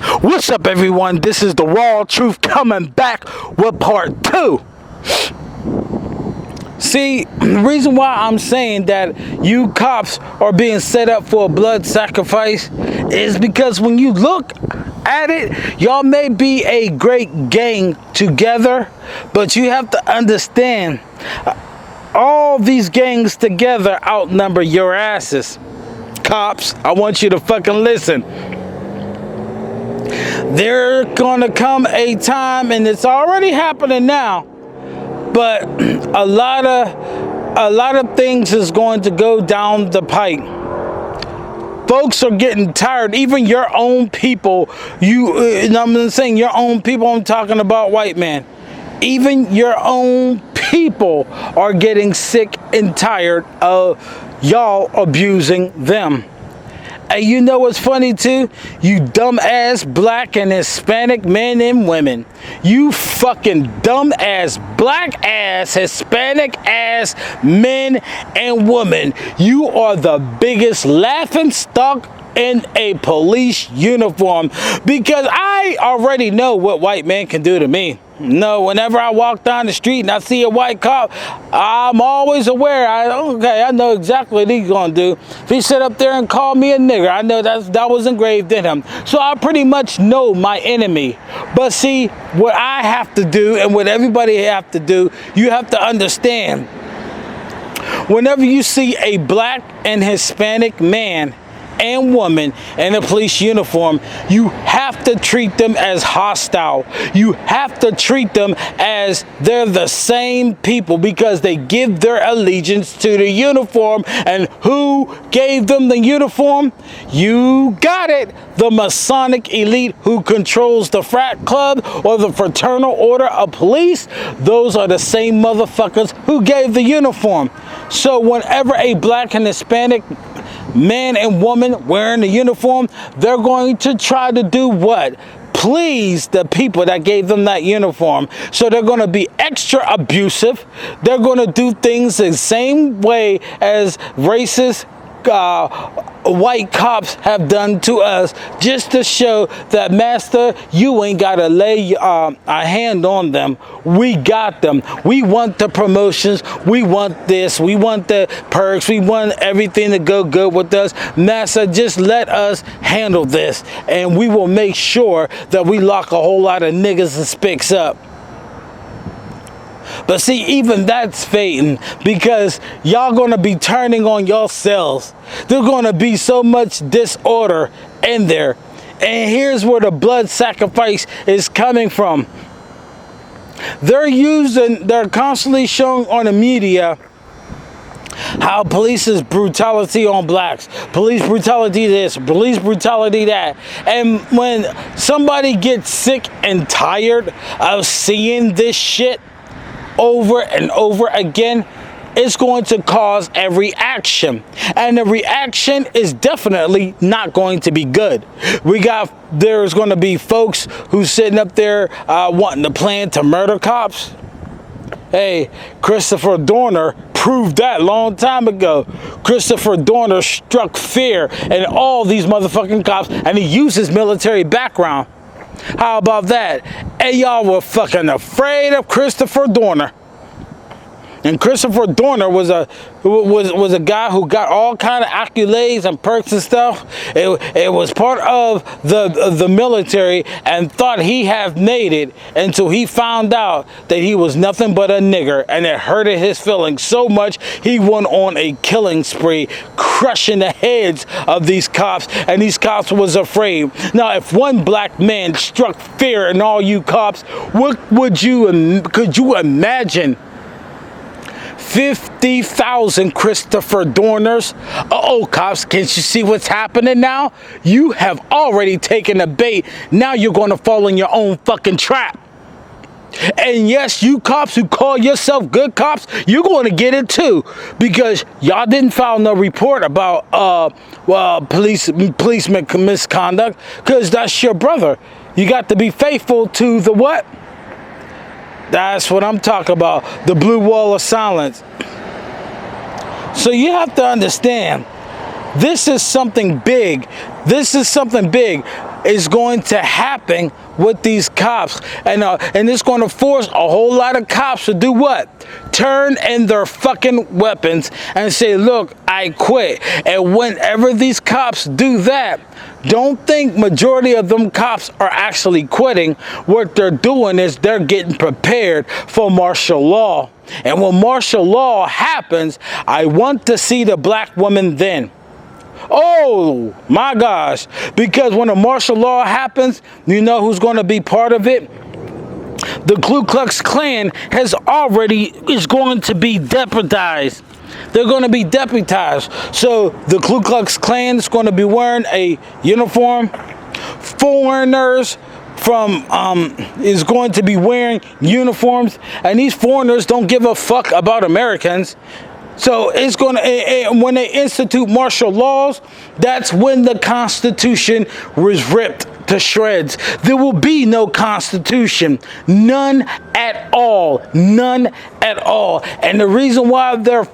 What's up, everyone? This is the Raw Truth coming back with part 2. See, the reason why I'm saying that you cops are being set up for a blood sacrifice is because when you look at it, y'all may be a great gang together, but you have to understand, all these gangs together outnumber your asses. Cops, I want you to fucking listen. There's gonna come a time, and it's already happening now, but a lot of things is going to go down the pike. Folks are getting tired. Even your own people, I'm saying your own people, I'm talking about white man. Even your own people are getting sick and tired of y'all abusing them. And you know what's funny too? You dumbass black and Hispanic men and women. You fucking dumbass black ass Hispanic ass men and women. You are the biggest laughing stock in a police uniform, because I already know what white men can do to me. No, whenever I walk down the street and I see a white cop, I'm always aware. I know exactly what he's gonna do. If he sit up there and call me a nigger, I know that was engraved in him. So I pretty much know my enemy. But see, what I have to do and what everybody have to do, you have to understand. Whenever you see a black and Hispanic man and woman in a police uniform, you have to treat them as hostile. You have to treat them as they're the same people, because they give their allegiance to the uniform. And who gave them the uniform? You got it. The Masonic elite who controls the frat club or the fraternal order of police. Those are the same motherfuckers who gave the uniform. So whenever a black and Hispanic man and woman wearing the uniform, they're going to try to do what? Please the people that gave them that uniform. So they're going to be extra abusive. They're going to do things the same way as racist white cops have done to us, just to show that, master, you ain't got to lay a hand on them. We got them. We want the promotions. We want this. We want the perks. We want everything to go good with us. Master, just let us handle this, and we will make sure that we lock a whole lot of niggas and spics up. But see, even that's fading, because y'all gonna be turning on yourselves. There's gonna be so much disorder in there. And here's where the blood sacrifice is coming from. They're constantly showing on the media how police's brutality on blacks, police brutality this, police brutality that. And when somebody gets sick and tired of seeing this shit over and over again, it's going to cause a reaction, and the reaction is definitely not going to be good. There's going to be folks who's sitting up there wanting to plan to murder cops. Hey, Christopher Dorner proved that a long time ago. Christopher Dorner struck fear in all these motherfucking cops, and he used his military background. How about that? And y'all were fucking afraid of Christopher Dorner. And Christopher Dorner was a guy who got all kind of accolades and perks and stuff. It was part of the military, and thought he had made it until he found out that he was nothing but a nigger, and it hurted his feelings so much he went on a killing spree, crushing the heads of these cops, and these cops was afraid. Now, if one black man struck fear in all you cops, what could you imagine? 50,000 Christopher Dorners. Uh-oh, cops, can't you see what's happening now? You have already taken the bait. Now you're going to fall in your own fucking trap. And yes, you cops who call yourself good cops, you're going to get it too, because y'all didn't file no report about policeman misconduct, because that's your brother. You got to be faithful to the what? That's what I'm talking about, the blue wall of silence. So you have to understand, this is something big. This is something big. is going to happen with these cops, and it's going to force a whole lot of cops to do what? Turn in their fucking weapons and say, look, I quit. And whenever these cops do that, don't think majority of them cops are actually quitting. What they're doing is they're getting prepared for martial law. And when martial law happens, I want to see the black women then. Oh my gosh, because when a martial law happens, you know who's going to be part of it? The Ku Klux Klan is going to be deputized. They're going to be deputized. So the Ku Klux Klan is going to be wearing a uniform. Foreigners is going to be wearing uniforms, and these foreigners don't give a fuck about Americans. So it's going to, when they institute martial laws, that's when the Constitution was ripped to shreds. There will be no Constitution. None at all. None at all. And the reason why they're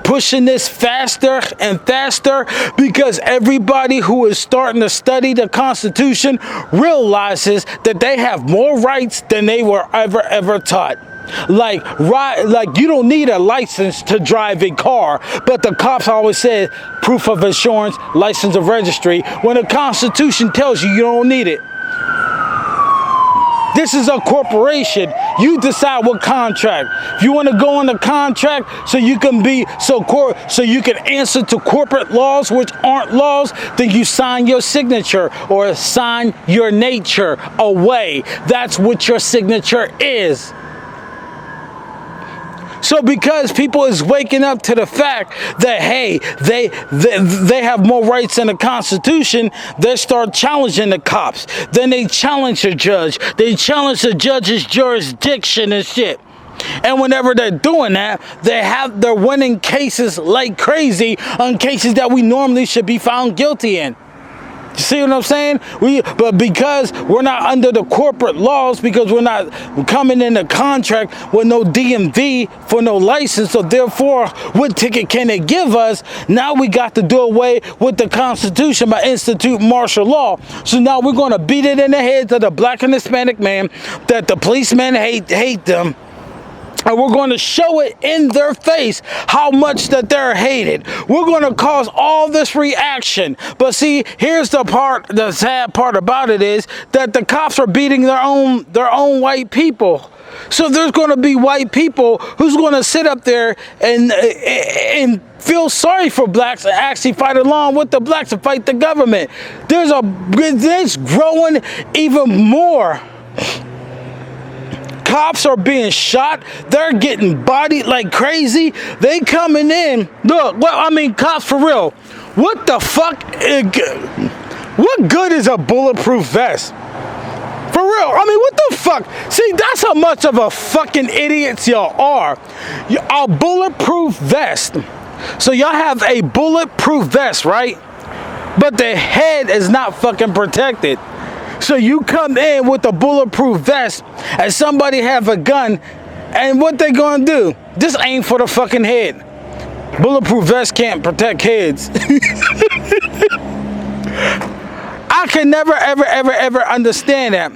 pushing this faster and faster, because everybody who is starting to study the Constitution realizes that they have more rights than they were ever taught. Like you don't need a license to drive a car, but the cops always said proof of insurance, license of registry, when the Constitution tells you don't need it. This is a corporation. You decide what contract. If you want to go on the contract so you can answer to corporate laws which aren't laws, then you sign your signature or sign your nature away. That's what your signature is. So because people is waking up to the fact that, hey, they have more rights in the Constitution, they start challenging the cops. Then they challenge the judge. They challenge the judge's jurisdiction and shit. And whenever they're doing that, they're winning cases like crazy on cases that we normally should be found guilty in. You see what I'm saying? But because we're not under the corporate laws, because we're not coming in a contract with no DMV for no license, so therefore, what ticket can they give us? Now we got to do away with the Constitution by institute martial law. So now we're going to beat it in the heads of the black and Hispanic man that the policemen hate them. And we're going to show it in their face how much that they're hated. We're going to cause all this reaction. But see, here's the sad part about it is that the cops are beating their own white people. So there's going to be white people who's going to sit up there and feel sorry for blacks and actually fight along with the blacks and fight the government. It's growing even more. Cops are being shot. They're getting bodied like crazy. They coming in. Look, cops for real. What the fuck? What good is a bulletproof vest? For real. What the fuck? See, that's how much of a fucking idiots y'all are. A bulletproof vest. So y'all have a bulletproof vest, right? But the head is not fucking protected. So you come in with a bulletproof vest and somebody have a gun, and what they gonna do? Just aim for the fucking head. Bulletproof vest can't protect heads. I can never ever understand that.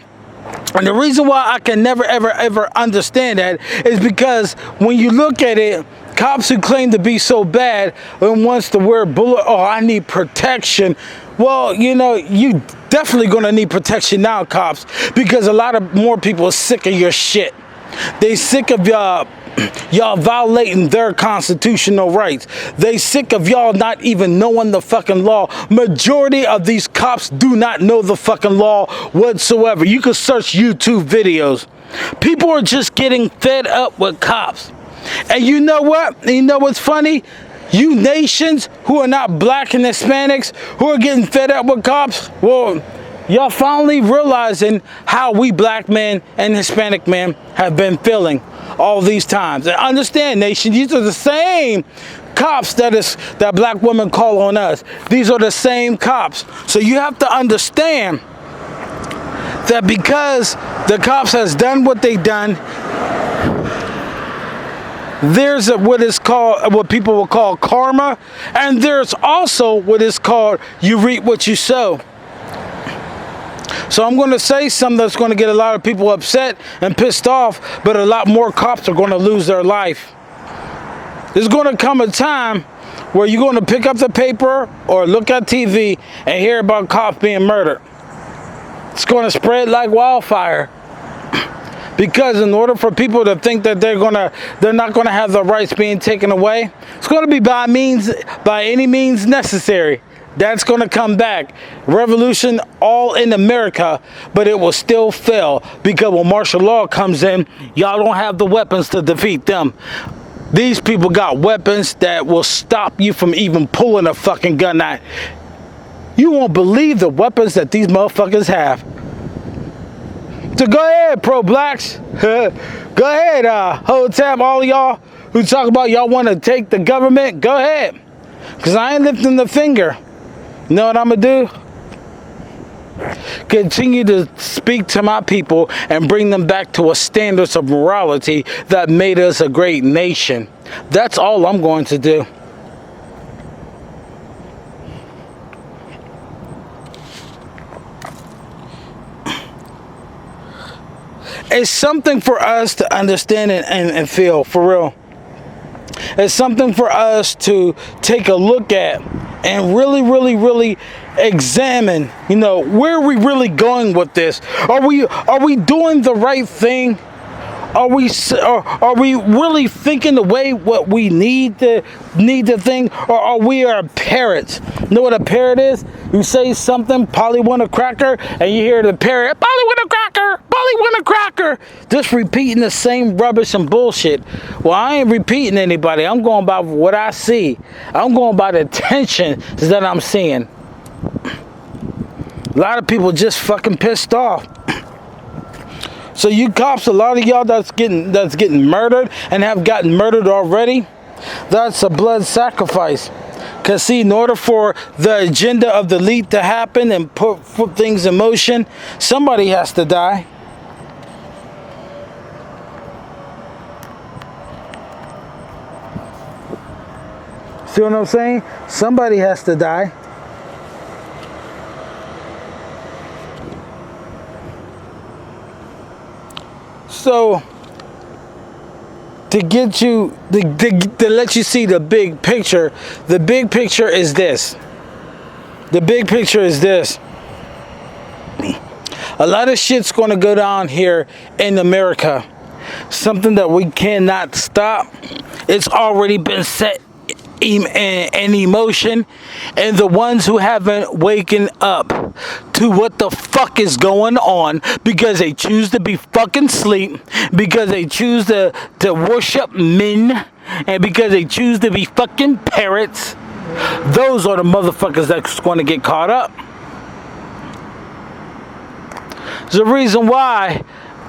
And the reason why I can never ever understand that is because when you look at it, cops who claim to be so bad and wants to wear I need protection. Well, you definitely gonna need protection now, cops, because a lot of more people are sick of your shit. They sick of y'all violating their constitutional rights. They sick of y'all not even knowing the fucking law. Majority of these cops do not know the fucking law whatsoever. You can search YouTube videos. People are just getting fed up with cops. And you know what? You know what's funny? You nations who are not black and Hispanics who are getting fed up with cops, well, y'all finally realizing how we black men and Hispanic men have been feeling all these times. And understand, nation, these are the same cops that black women call on us. These are the same cops. So you have to understand that because the cops has done what they done, there's what people will call karma, and there's also what is called you reap what you sow. So I'm going to say something that's going to get a lot of people upset and pissed off, but a lot more cops are going to lose their life. There's going to come a time where you're going to pick up the paper or look at TV and hear about cops being murdered. It's going to spread like wildfire. Because in order for people to think that they're not going to have the rights being taken away, it's going to be by any means necessary. That's going to come back. Revolution all in America, but it will still fail because when martial law comes in, y'all don't have the weapons to defeat them. These people got weapons that will stop you from even pulling a fucking gun out. You won't believe the weapons that these motherfuckers have. So go ahead, pro-blacks. Go ahead, Hotep, all of y'all who talk about y'all want to take the government, go ahead. Because I ain't lifting the finger. You know what I'm going to do? Continue to speak to my people and bring them back to a standards of morality that made us a great nation. That's all I'm going to do. It's something for us to understand and feel, for real. It's something for us to take a look at and really examine, you know, where are we really going with this? Are we doing the right thing? Are we really thinking the way what we need to think, or are we parrots? You know what a parrot is? You say something, Polly want a cracker, and you hear the parrot, Polly want a cracker, Polly want a cracker, just repeating the same rubbish and bullshit. Well, I ain't repeating anybody. I'm going by what I see. I'm going by the tension that I'm seeing. A lot of people just fucking pissed off. So you cops, a lot of y'all that's getting murdered and have gotten murdered already, that's a blood sacrifice. Because see, in order for the agenda of the elite to happen and put things in motion, somebody has to die. See what I'm saying? Somebody has to die. So, to get you, to let you see the big picture is this. The big picture is this. A lot of shit's going to go down here in America. Something that we cannot stop. It's already been set in emotion, and the ones who haven't waken up to what the fuck is going on because they choose to be fucking sleep, because they choose to worship men, and because they choose to be fucking parrots, those are the motherfuckers that's going to get caught up. There's a reason why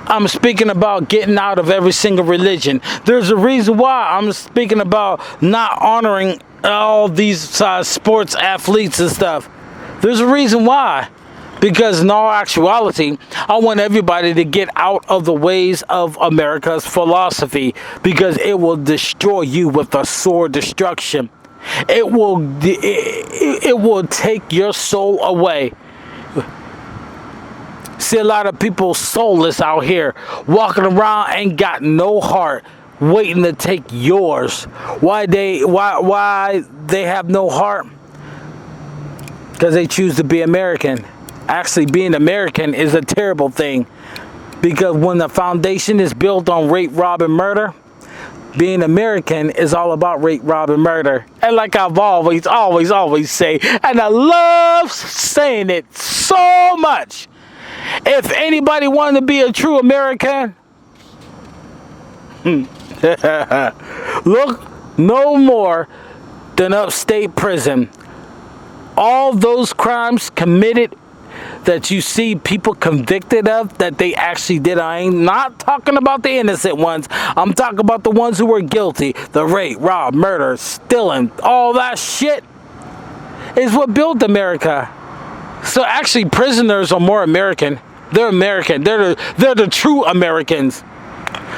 I'm speaking about getting out of every single religion. There's a reason why I'm speaking about not honoring all these sports athletes and stuff. There's a reason why. Because in all actuality, I want everybody to get out of the ways of America's philosophy, because it will destroy you with a sword destruction. It will take your soul away. See a lot of people soulless out here, walking around ain't got no heart, waiting to take yours. Why they have no heart? Because they choose to be American. Actually, being American is a terrible thing, because when the foundation is built on rape, rob, and murder, being American is all about rape, rob, and murder. And like I've always say, and I love saying it so much, if anybody wanted to be a true American, look no more than upstate prison. All those crimes committed that you see people convicted of that they actually did. I ain't not talking about the innocent ones. I'm talking about the ones who were guilty. The rape, rob, murder, stealing, all that shit is what built America. So actually prisoners are more American. They're American. They're the true Americans.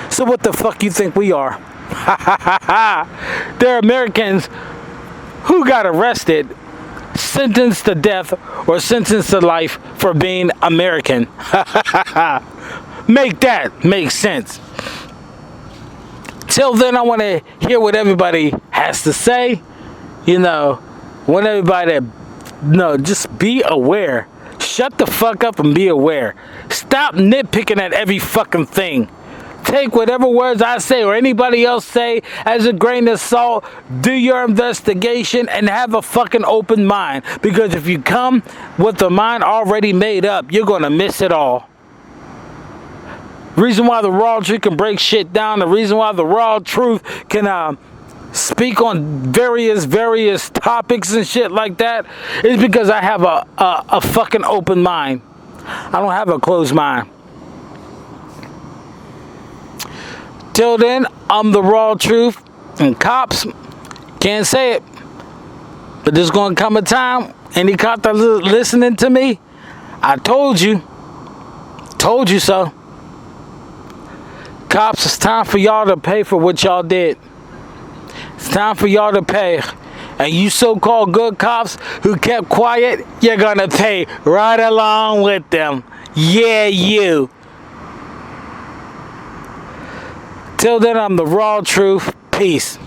So what the fuck you think we are? They're Americans who got arrested sentenced to death or sentenced to life for being American. Make that make sense. Till then, I want to hear what everybody has to say. You know, want everybody to, just be aware. Shut the fuck up and be aware. Stop nitpicking at every fucking thing. Take whatever words I say or anybody else say as a grain of salt. Do your investigation and have a fucking open mind. Because if you come with the mind already made up, you're going to miss it all. Reason why the raw truth can break shit down. The reason why the raw truth can speak on various topics and shit like that is because I have a fucking open mind. I don't have a closed mind. Till then, I'm the raw truth, and cops can't say it, but there's going to come a time, any cop that's listening to me, I told you so. Cops, it's time for y'all to pay for what y'all did. It's time for y'all to pay. And you so-called good cops who kept quiet, you're going to pay right along with them. Yeah, you. Till then, I'm the raw truth. Peace.